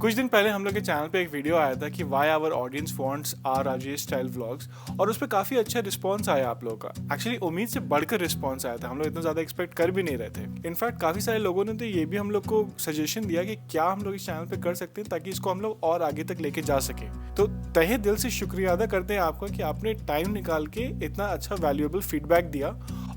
कुछ दिन पहले हम लोग के चैनल पे एक वीडियो आया था कि why our audience wants R Rajesh style vlogs, और उस पर काफ़ी अच्छा रिस्पॉन्स आया आप लोगों का। एक्चुअली उम्मीद से बढ़कर रिस्पॉन्स आया था, हम लोग इतना ज़्यादा एक्सपेक्ट कर भी नहीं रहे थे। इनफैक्ट काफ़ी सारे लोगों ने तो ये भी हम लोग को सजेशन दिया कि क्या हम लोग इस चैनल पे कर सकते हैं ताकि इसको हम लोग और आगे तक लेके जा सके। तो तहे दिल से शुक्रिया अदा करते हैं आपका कि आपने टाइम निकाल के इतना अच्छा वैल्यूएबल फीडबैक दिया,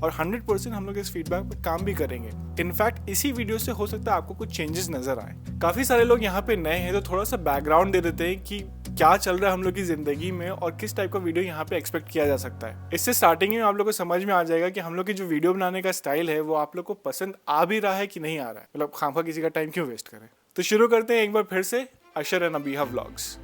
और 100% हम लोग इस फीडबैक पे काम भी करेंगे। इनफैक्ट इसी वीडियो से हो सकता है आपको कुछ चेंजेस नजर आए। काफी सारे लोग यहाँ पे नए हैं तो थोड़ा सा बैकग्राउंड दे देते हैं कि क्या चल रहा है हम लोग की जिंदगी में और किस टाइप का वीडियो यहाँ पे एक्सपेक्ट किया जा सकता है। इससे स्टार्टिंग में आप लोग को समझ में आ जाएगा कि हम लोग की जो वीडियो बनाने का स्टाइल है वो आप लोग को पसंद आ भी रहा है कि नहीं आ रहा है, मतलब खामखा किसी का टाइम क्यों वेस्ट करें। तो शुरू करते हैं एक बार फिर से अशर एंड अबीहा व्लॉग्स।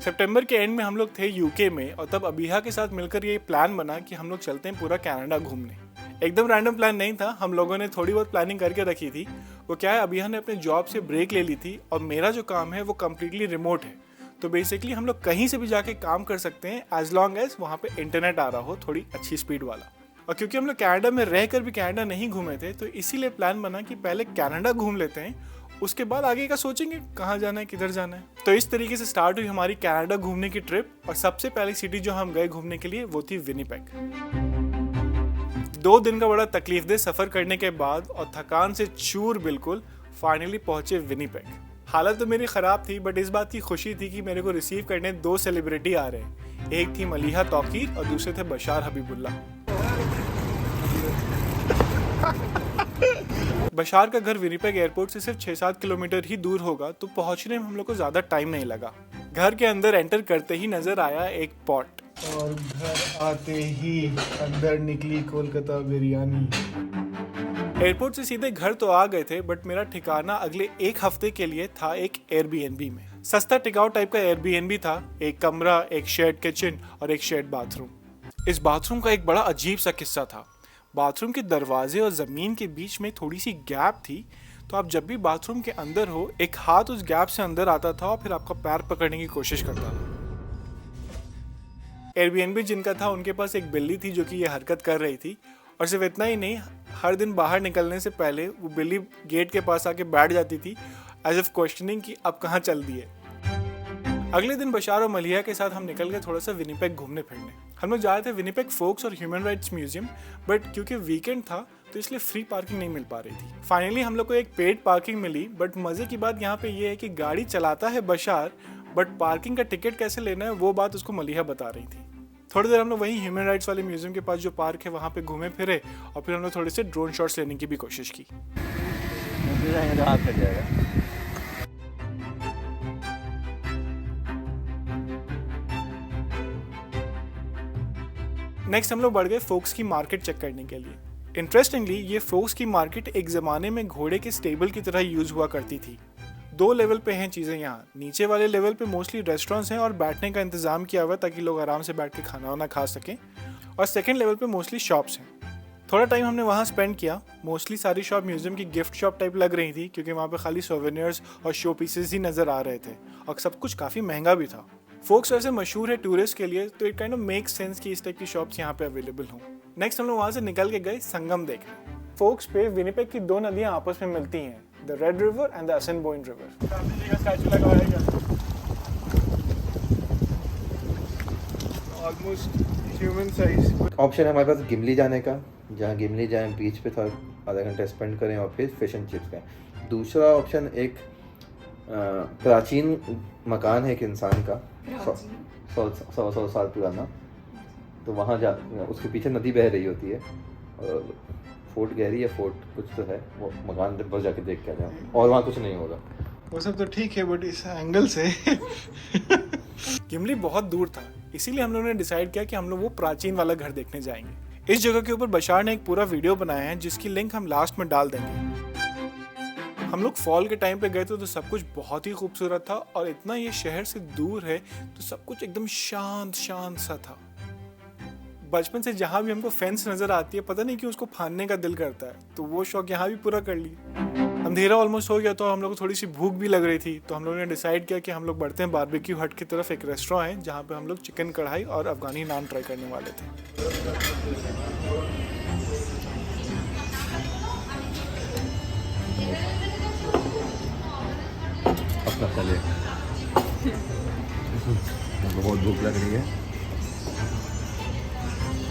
सितंबर के एंड में हम लोग थे यूके में, और तब अबीहा के साथ मिलकर ये प्लान बना कि हम लोग चलते हैं पूरा कनाडा घूमने। एकदम रैंडम प्लान नहीं था, हम लोगों ने थोड़ी बहुत प्लानिंग करके रखी थी। वो क्या है, अबीहा ने अपने जॉब से ब्रेक ले ली थी और मेरा जो काम है वो कम्प्लीटली रिमोट है। तो बेसिकली हम लोग कहीं से भी जाके काम कर सकते हैं एज लॉन्ग एज वहाँ पे इंटरनेट आ रहा हो थोड़ी अच्छी स्पीड वाला। और क्योंकि हम लोग कनाडा में रहकर भी कनाडा नहीं घूमे थे तो इसीलिए प्लान बना कि पहले कनाडा घूम लेते हैं, उसके बाद आगे का सोचेंगे कहाँ जाना है, किधर जाना है। तो इस तरीके से स्टार्ट हुई हमारी कनाडा घूमने की ट्रिप, और सबसे पहली सिटी जो हम गए घूमने के लिए वो थी विनिपेग। 2 दिन का बड़ा तकलीफदेह सफर करने के बाद और थकान से चूर बिल्कुल फाइनली पहुंचे विनिपेग। हालत तो मेरी खराब थी, बट इस बात की खुशी थी कि मेरे को रिसीव करने 2 सेलिब्रिटी आ रहे हैं। एक थी मलीहा तौकीर और दूसरे थे बशार हबीबुल्ला। बशार का घर विनिपेग एयरपोर्ट से सिर्फ 6-7 किलोमीटर ही दूर होगा, तो पहुंचने में हम लोग को ज्यादा टाइम नहीं लगा। घर के अंदर एंटर करते ही नजर आया एक पॉट, और घर आते ही अंदर निकली कोलकाता बिरयानी। एयरपोर्ट से सीधे घर तो आ गए थे, बट मेरा ठिकाना अगले 1 हफ्ते के लिए था एक एयरबीएनबी में। सस्ता टिकाऊ टाइप का एयरबीएनबी था, एक कमरा, एक शेयर्ड किचन और एक शेयर्ड बाथरूम। इस बाथरूम का एक बड़ा अजीब सा किस्सा था। बाथरूम के दरवाजे और जमीन के बीच में थोड़ी सी गैप थी, तो आप जब भी बाथरूम के अंदर हो एक हाथ उस गैप से अंदर आता था और फिर आपका पैर पकड़ने की कोशिश करता था। एयरबीएनबी जिनका था उनके पास एक बिल्ली थी जो कि ये हरकत कर रही थी, और सिर्फ इतना ही नहीं, हर दिन बाहर निकलने से पहले वो बिल्ली गेट के पास आके बैठ जाती थी एज इफ क्वेश्चनिंग कि अब कहाँ चल दिए। अगले दिन बशार और मलिया के साथ हम निकल गए थोड़ा सा विनिपेग घूमने फिरने। हम लोग जा रहे थे विनिपेग फोक्स और ह्यूमन राइट्स म्यूजियम, बट क्योंकि वीकेंड था तो इसलिए फ्री पार्किंग नहीं मिल पा रही थी। फाइनली हम लोग को एक पेड पार्किंग मिली, बट मजे की बात यहाँ पे ये है कि गाड़ी चलाता है बशार, बट पार्किंग का टिकट कैसे लेना है वो बात उसको मलिहा बता रही थी। थोड़ी देर हम लोग वहीं ह्यूमन राइट्स वाले म्यूजियम के पास जो पार्क है वहाँ पे घूमे फिरे, और फिर हम लोग थोड़े से ड्रोन शॉट्स लेने की भी कोशिश की। नेक्स्ट हम लोग बढ़ गए फोक्स की मार्केट चेक करने के लिए। इंटरेस्टिंगली ये फोक्स की मार्केट एक ज़माने में घोड़े के स्टेबल की तरह यूज हुआ करती थी। 2 लेवल पे हैं चीज़ें यहाँ। नीचे वाले लेवल पे मोस्टली रेस्टोरेंट्स हैं और बैठने का इंतज़ाम किया हुआ है ताकि लोग आराम से बैठ के खाना वाना खा सकें, और सेकेंड लेवल पे मोस्टली शॉप्स हैं। थोड़ा टाइम हमने वहाँ स्पेंड किया। मोस्टली सारी शॉप म्यूजियम की गिफ्ट शॉप टाइप लग रही थी, क्योंकि वहाँ पे खाली सोवेनियर्स और शो पीसेस ही नज़र आ रहे थे, और सब कुछ काफ़ी महंगा भी था। फोक्स वैसे मशहूर है टूरिस्ट के लिए, तो it kind of make sense कि इस टाइप की शॉप्स यहाँ पे अवेलेबल हों। नेक्स्ट हम लोग वहाँ से निकल के गए संगम देखने। फोक्स पे विनिपेग की 2 नदियाँ आपस में मिलती हैं, the red river and the Assiniboine river. Almost human size. Option है हमारे पास गिमली जाने का, जहाँ गिमली जाएं, बीच पे थोड़ा आधा घंटा स्पेंड करें और फिर फिश एंड चिप्स खाएं। दूसरा ऑप्शन एक प्राचीन मकान है एक इंसान का, 100 साल पुराना, तो वहाँ जा, उसके पीछे नदी बह रही होती है, और फोर्ट गहरी या फोर्ट कुछ तो है, वो मकान बस जाके देख के आ जाओ, और वहाँ कुछ नहीं होगा। वो सब तो ठीक है, बट इस एंगल से गिमली बहुत दूर था, इसीलिए हम लोगों ने डिसाइड किया कि हम लोग वो प्राचीन वाला घर देखने जाएंगे। इस जगह के ऊपर बशार ने एक पूरा वीडियो बनाया है जिसकी लिंक हम लास्ट में डाल देंगे। हम लोग फॉल के टाइम पे गए थे तो सब कुछ बहुत ही खूबसूरत था, और इतना ये शहर से दूर है तो सब कुछ एकदम शांत शांत सा था। बचपन से जहाँ भी हमको फेंस नजर आती है, पता नहीं क्यों उसको फाड़ने का दिल करता है, तो वो शौक यहाँ भी पूरा कर लिया। अंधेरा ऑलमोस्ट हो गया तो हम लोग को थोड़ी सी भूख भी लग रही थी, तो हम लोगों ने डिसाइड किया कि हम लोग बढ़ते हैं बारबेक्यू हट की तरफ। एक रेस्टोरेंट है जहाँ पे हम लोग चिकन कढ़ाई और अफगानी नान ट्राई करने वाले थे। नाश्ता खा लिया। हमको बहुत भूख लग रही है।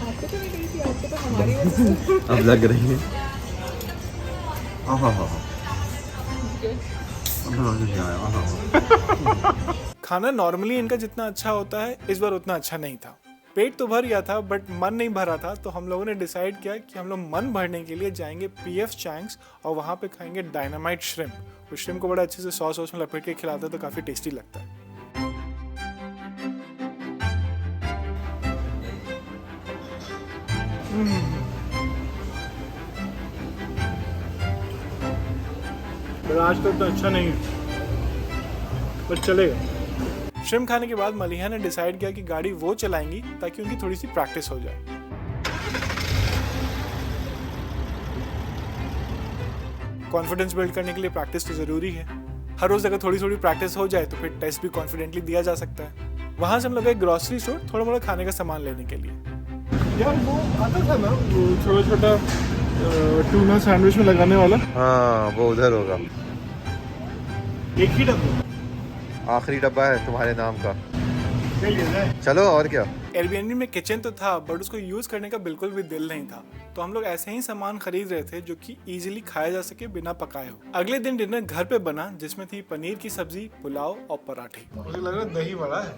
आपको तो नहीं गई थी, आपको तो हमारी वजह से। अब लग रही है। खाना नॉर्मली इनका जितना अच्छा होता है इस बार उतना अच्छा नहीं था। पेट तो भर गया था बट मन नहीं भरा था, तो हम लोगों ने डिसाइड किया कि हम लोग मन भरने के लिए जाएंगे पीएफ चैंक्स और वहाँ पे खाएंगे डायनामाइट श्रिम्प। उस श्रिम्प को बड़ा अच्छे से सॉस में लपेट के खिलाते हैं तो काफ़ी टेस्टी लगता है। आज तो इतना अच्छा नहीं है बट चलेगा। श्रिम्प खाने के बाद मलिहा ने डिसाइड किया कि गाड़ी वो चलाएंगी ताकि उनकी थोड़ी सी प्रैक्टिस हो जाए। कॉन्फिडेंस बिल्ड करने के लिए प्रैक्टिस तो जरूरी है। हर रोज अगर थोड़ी थोड़ी प्रैक्टिस हो जाए तो फिर टेस्ट भी कॉन्फिडेंटली दिया जा सकता है। वहां से हम लोग गए ग्रोसरी स्टोर थोड़ा मोड़ा खाने का सामान लेने के लिए। यार वो आता था ना वो छोटा छोटा टूना सैंडविच में लगाने वाला। हाँ वो उधर होगा। एक ही डब्बा, आखिरी डब्बा है तुम्हारे नाम का। जाए। चलो और क्या। एयरबीएनबी में किचन तो था बट उसको यूज करने का बिल्कुल भी दिल नहीं था, तो हम लोग ऐसे ही सामान खरीद रहे थे जो कि इजीली खाया जा सके बिना पकाए हो। अगले दिन डिनर घर पे बना जिसमें थी पनीर की सब्जी, पुलाव और पराठे। मुझे लग रहा है दही बड़ा है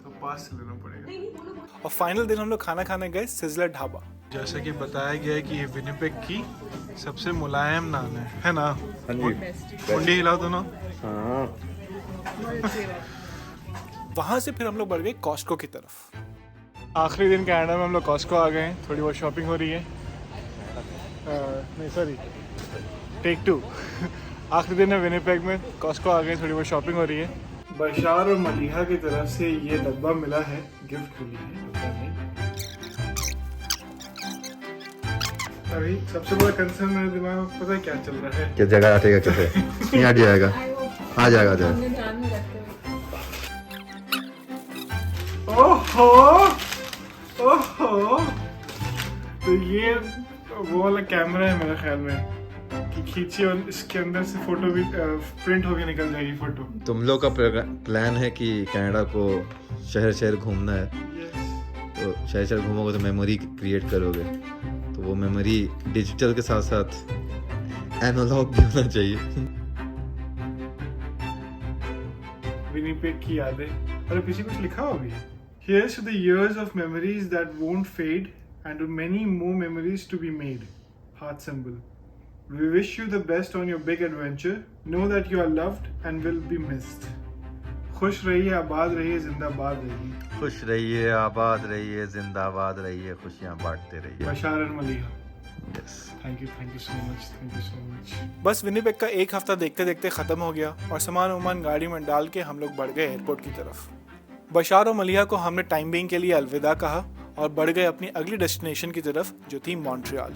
तो पास से लेना पड़ेगा। और फाइनल दिन हम लोग खाना खाने गए सिजलर ढाबा। जैसा कि बताया गया है कि ये विनिपेग की सबसे मुलायम नान है ना? मुंडी हिलाओ दोनों। हाँ। वहां से फिर हम लोग बढ़ गए कॉस्को की तरफ। आखिरी दिन कनाडा में हम लोग कॉस्को आ गए हैं, थोड़ी बहुत शॉपिंग हो रही है। नहीं सॉरी, टेक 2। आखिरी दिन है विनिपेग में, कॉस्को आ गए, थोड़ी बहुत शॉपिंग हो रही है। बशार और मलिहा की तरफ से ये डब्बा मिला है गिफ्ट के लिए। अभी सबसे बड़ा कंसर्न मेरे दिमाग में पता है क्या चल रहा है? किस जगह हटेगा कैसे? नहीं हट जाएगा। आ जाएगा आ जाएगा। ध्यान में रखते हुए। ओहो ओहो, तो ये वो वाला कैमरा है मेरे ख्याल में कि खींची और इसके अंदर से फोटो भी प्रिंट होके निकल जाएगी फोटो। तुम लोग का प्लान है कि कनाडा को शहर शहर घूमना है, तो शहर शहर घूमोगे तो मेमोरी क्रिएट करोगे, तो वो मेमोरी डिजिटल के साथ साथ एनालॉग भी होना चाहिए। विनिपेग की यादें। अरे पीछे कुछ लिखा हुआ भी है। Here's to the years of memories that won't fade and to many more memories to be made. Heart symbol. We wish you the best on your big adventure. Know that you are loved and will be missed. खुश रहिए, आबाद रहिए, जिंदाबाद रहिए। खुश रहिए, आबाद रहिए, जिंदाबाद रहिए, खुशियाँ बांटते रहिए। बशार और Maliha. Yes. Thank you so much, thank you so much. बस विनिपेग का एक हफ्ता देखते देखते खत्म हो गया और सामान उमान गाड़ी में डाल के हम लोग बढ़ गए एयरपोर्ट की तरफ। बशार और मलिहा को हमने टाइम बीइंग के लिए अलविदा कहा और बढ़ गए अपनी अगली डेस्टिनेशन की तरफ जो थी मॉन्ट्रियल।